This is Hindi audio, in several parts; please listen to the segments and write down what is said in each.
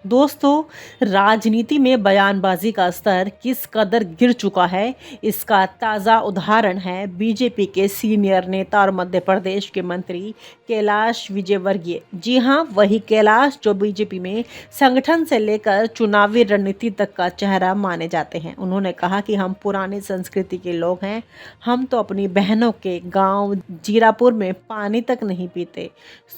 दोस्तों, राजनीति में बयानबाजी का स्तर किस कदर गिर चुका है, इसका ताज़ा उदाहरण है बीजेपी के सीनियर नेता और मध्य प्रदेश के मंत्री कैलाश विजयवर्गीय। जी हां, वही कैलाश जो बीजेपी में संगठन से लेकर चुनावी रणनीति तक का चेहरा माने जाते हैं। उन्होंने कहा कि हम पुरानी संस्कृति के लोग हैं, हम तो अपनी बहनों के गांव जीरापुर में पानी तक नहीं पीते।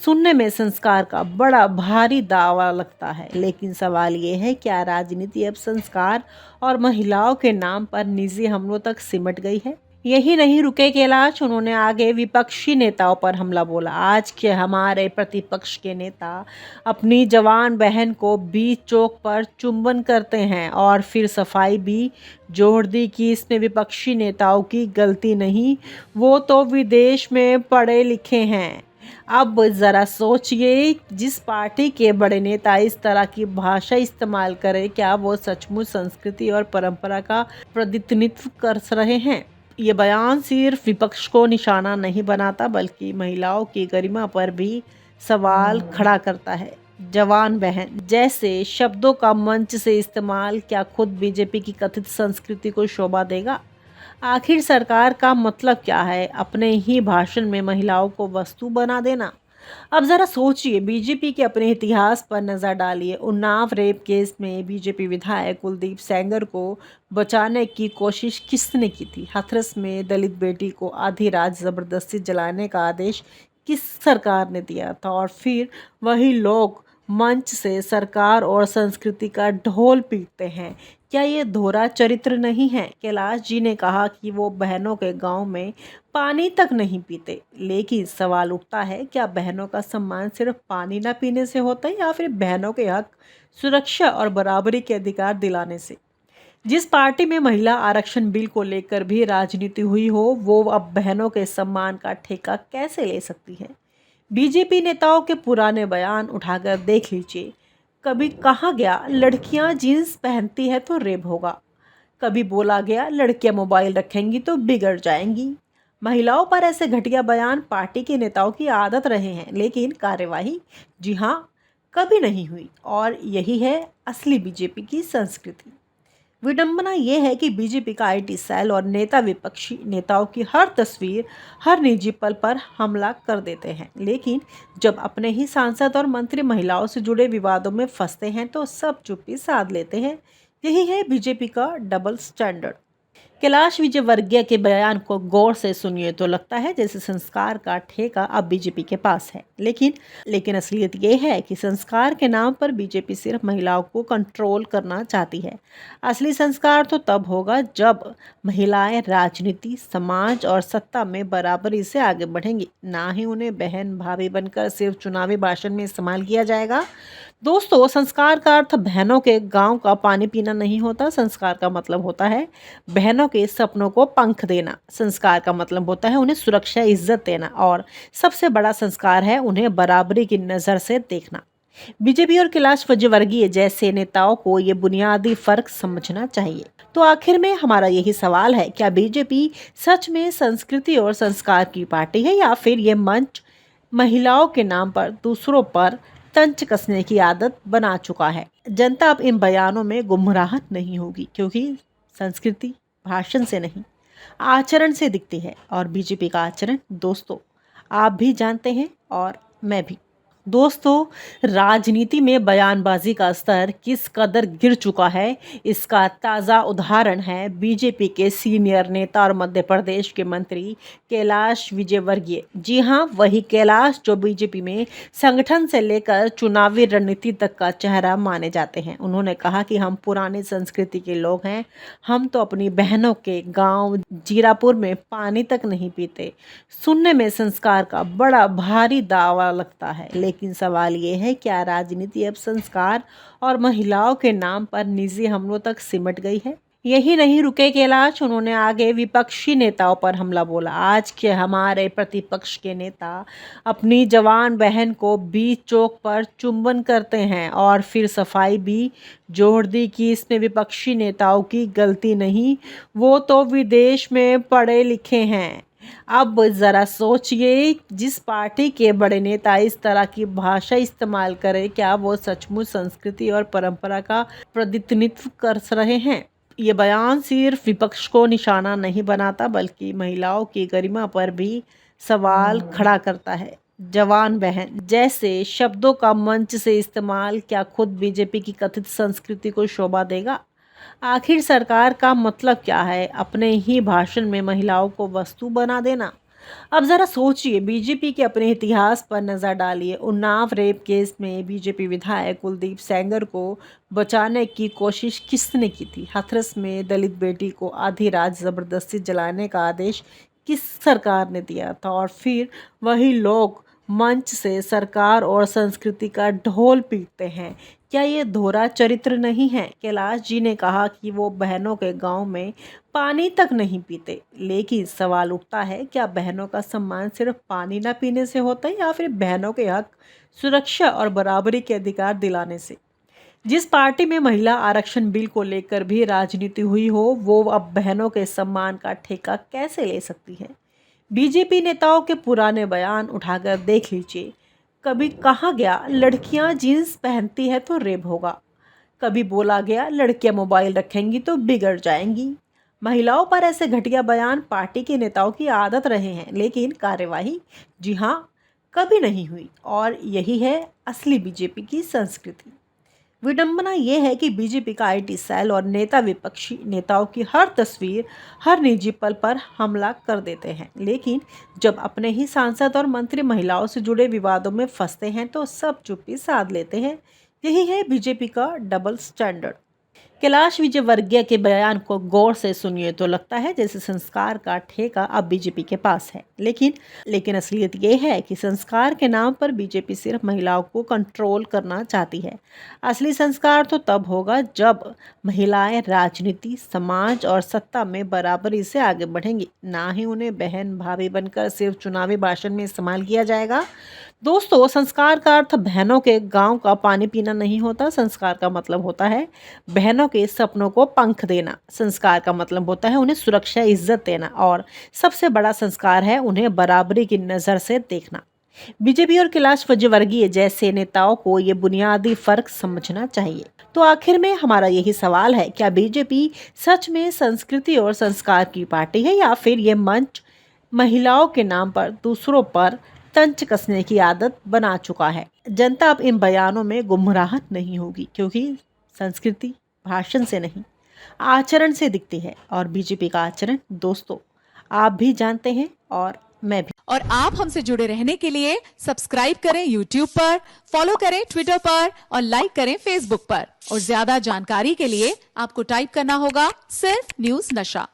सुनने में संस्कार का बड़ा भारी दावा लगता है, लेकिन सवाल ये है, क्या राजनीति अब संस्कार और महिलाओं के नाम पर निजी हमलों तक सिमट गई है? यही नहीं रुके कैलाश, उन्होंने आगे विपक्षी नेताओं पर हमला बोला। आज के हमारे प्रतिपक्ष के नेता अपनी जवान बहन को बीच चौक पर चुंबन करते हैं और फिर सफाई भी जोड़ दी कि इसमें विपक्षी नेताओं की गलती नहीं, वो तो विदेश में पढ़े लिखे हैं। अब ज़रा सोचिए, जिस पार्टी के बड़े नेता इस तरह की भाषा इस्तेमाल करें, क्या वो सचमुच संस्कृति और परंपरा का प्रतिनिधित्व कर रहे हैं? ये बयान सिर्फ विपक्ष को निशाना नहीं बनाता, बल्कि महिलाओं की गरिमा पर भी सवाल खड़ा करता है। जवान बहन जैसे शब्दों का मंच से इस्तेमाल क्या खुद बीजेपी की कथित संस्कृति को शोभा देगा? आखिर सरकार का मतलब क्या है? अपने ही भाषण में महिलाओं को वस्तु बना देना। अब जरा सोचिए, बीजेपी के अपने इतिहास पर नजर डालिए। उन्नाव रेप केस में बीजेपी विधायक कुलदीप सेंगर को बचाने की कोशिश किसने की थी? हाथरस में दलित बेटी को आधी रात जबरदस्ती जलाने का आदेश किस सरकार ने दिया था? और फिर वही लोग मंच से सरकार और संस्कृति का ढोल पीटते हैं। क्या ये दोहरा चरित्र नहीं है? कैलाश जी ने कहा कि वो बहनों के गांव में पानी तक नहीं पीते, लेकिन सवाल उठता है, क्या बहनों का सम्मान सिर्फ पानी ना पीने से होता है, या फिर बहनों के हक, सुरक्षा और बराबरी के अधिकार दिलाने से? जिस पार्टी में महिला आरक्षण बिल को लेकर भी राजनीति हुई हो, वो अब बहनों के सम्मान का ठेका कैसे ले सकती है? बीजेपी नेताओं के पुराने बयान उठाकर देख लीजिए। कभी कहा गया लड़कियां जीन्स पहनती है तो रेप होगा, कभी बोला गया लड़कियां मोबाइल रखेंगी तो बिगड़ जाएंगी। महिलाओं पर ऐसे घटिया बयान पार्टी के नेताओं की आदत रहे हैं, लेकिन कार्यवाही, जी हाँ, कभी नहीं हुई। और यही है असली बीजेपी की संस्कृति। विडंबना यह है कि बीजेपी का आईटी सेल और नेता विपक्षी नेताओं की हर तस्वीर, हर निजी पल पर हमला कर देते हैं, लेकिन जब अपने ही सांसद और मंत्री महिलाओं से जुड़े विवादों में फंसते हैं तो सब चुप्पी साध लेते हैं। यही है बीजेपी का डबल स्टैंडर्ड। कैलाश विजयवर्गीय के बयान को गौर से सुनिए तो लगता है जैसे संस्कार का ठेका अब बीजेपी के पास है, लेकिन असलियत ये है कि संस्कार के नाम पर बीजेपी सिर्फ महिलाओं को कंट्रोल करना चाहती है। असली संस्कार तो तब होगा जब महिलाएं राजनीति, समाज और सत्ता में बराबरी से आगे बढ़ेंगी, ना ही उन्हें बहन भाभी बनकर सिर्फ चुनावी भाषण में इस्तेमाल किया जाएगा। दोस्तों, संस्कार का अर्थ बहनों के गांव का पानी पीना नहीं होता। संस्कार का मतलब होता है बहनों के सपनों को पंख देना। संस्कार का मतलब होता है उन्हें सुरक्षा, इज्जत देना, और सबसे बड़ा संस्कार है उन्हें बराबरी की नज़र से देखना। बीजेपी और कैलाश विजयवर्गीय जैसे नेताओं को ये बुनियादी फर्क समझना चाहिए। तो आखिर में हमारा यही सवाल है, क्या बीजेपी सच में संस्कृति और संस्कार की पार्टी है, या फिर ये मंच महिलाओं के नाम पर दूसरों पर तंज कसने की आदत बना चुका है? जनता अब इन बयानों में गुमराह नहीं होगी, क्योंकि संस्कृति भाषण से नहीं, आचरण से दिखती है। और बीजेपी का आचरण, दोस्तों, आप भी जानते हैं और मैं भी। दोस्तों, राजनीति में बयानबाजी का स्तर किस कदर गिर चुका है, इसका ताज़ा उदाहरण है बीजेपी के सीनियर नेता और मध्य प्रदेश के मंत्री कैलाश विजयवर्गीय। जी हां, वही कैलाश जो बीजेपी में संगठन से लेकर चुनावी रणनीति तक का चेहरा माने जाते हैं। उन्होंने कहा कि हम पुरानी संस्कृति के लोग हैं, हम तो अपनी बहनों के गांव जीरापुर में पानी तक नहीं पीते। सुनने में संस्कार का बड़ा भारी दावा लगता है, लेकिन सवाल ये है, क्या राजनीति अब संस्कार और महिलाओं के नाम पर निजी हमलों तक सिमट गई है? यही नहीं रुके कैलाश, उन्होंने आगे विपक्षी नेताओं पर हमला बोला। आज के हमारे प्रतिपक्ष के नेता अपनी जवान बहन को बीच चौक पर चुंबन करते हैं और फिर सफाई भी जोड़ दी कि इसमें विपक्षी नेताओं की गलती नहीं, वो तो विदेश में पढ़े लिखे हैं। अब जरा सोचिए, जिस पार्टी के बड़े नेता इस तरह की भाषा इस्तेमाल करें, क्या वो सचमुच संस्कृति और परंपरा का प्रतिनिधित्व कर रहे हैं? ये बयान सिर्फ विपक्ष को निशाना नहीं बनाता, बल्कि महिलाओं की गरिमा पर भी सवाल खड़ा करता है। जवान बहन जैसे शब्दों का मंच से इस्तेमाल क्या खुद बीजेपी की कथित संस्कृति को शोभा देगा? आखिर सरकार का मतलब क्या है? अपने ही भाषण में महिलाओं को वस्तु बना देना। अब जरा सोचिए, बीजेपी के अपने इतिहास पर नजर डालिए। उन्नाव रेप केस में बीजेपी विधायक कुलदीप सेंगर को बचाने की कोशिश किसने की थी? हाथरस में दलित बेटी को आधी रात जबरदस्ती जलाने का आदेश किस सरकार ने दिया था? और फिर वही लोग मंच से सरकार और संस्कृति का ढोल पीटते हैं। क्या ये दोहरा चरित्र नहीं है? कैलाश जी ने कहा कि वो बहनों के गांव में पानी तक नहीं पीते, लेकिन सवाल उठता है, क्या बहनों का सम्मान सिर्फ पानी ना पीने से होता है, या फिर बहनों के हक, सुरक्षा और बराबरी के अधिकार दिलाने से? जिस पार्टी में महिला आरक्षण बिल को लेकर भी राजनीति हुई हो, वो अब बहनों के सम्मान का ठेका कैसे ले सकती है? बीजेपी नेताओं के पुराने बयान उठाकर देख लीजिए। कभी कहा गया लड़कियां जीन्स पहनती है तो रेप होगा, कभी बोला गया लड़कियां मोबाइल रखेंगी तो बिगड़ जाएंगी। महिलाओं पर ऐसे घटिया बयान पार्टी के नेताओं की आदत रहे हैं, लेकिन कार्यवाही जी हाँ कभी नहीं हुई। और यही है असली बीजेपी की संस्कृति। विडंबना यह है कि बीजेपी का आईटी सेल और नेता विपक्षी नेताओं की हर तस्वीर, हर निजी पल पर हमला कर देते हैं, लेकिन जब अपने ही सांसद और मंत्री महिलाओं से जुड़े विवादों में फंसते हैं तो सब चुप्पी साध लेते हैं। यही है बीजेपी का डबल स्टैंडर्ड। कैलाश विजयवर्गीय के बयान को गौर से सुनिए तो लगता है जैसे संस्कार का ठेका अब बीजेपी के पास है, लेकिन असलियत ये है कि संस्कार के नाम पर बीजेपी सिर्फ महिलाओं को कंट्रोल करना चाहती है। असली संस्कार तो तब होगा जब महिलाएं राजनीति, समाज और सत्ता में बराबरी से आगे बढ़ेंगी, ना ही उन्हें बहन भाभी बनकर सिर्फ चुनावी भाषण में इस्तेमाल किया जाएगा। दोस्तों, संस्कार का अर्थ बहनों के गांव का पानी पीना नहीं होता। संस्कार का मतलब होता है बहनों के सपनों को पंख देना। संस्कार का मतलब होता है उन्हें सुरक्षा, इज्जत देना, और सबसे बड़ा संस्कार है उन्हें बराबरी की नज़र से देखना। बीजेपी और कैलाश विजयवर्गीय जैसे नेताओं को ये बुनियादी फर्क समझना चाहिए। तो आखिर में हमारा यही सवाल है, क्या बीजेपी सच में संस्कृति और संस्कार की पार्टी है, या फिर ये मंच महिलाओं के नाम पर दूसरों पर तंज कसने की आदत बना चुका है? जनता अब इन बयानों में गुमराह नहीं होगी, क्योंकि संस्कृति भाषण से नहीं, आचरण से दिखती है। और बीजेपी का आचरण दोस्तों आप भी जानते हैं और मैं भी। और आप हमसे जुड़े रहने के लिए सब्सक्राइब करें YouTube पर, फॉलो करें Twitter पर और लाइक करें Facebook पर। और ज्यादा जानकारी के लिए आपको टाइप करना होगा सिर्फ न्यूज़ नशा।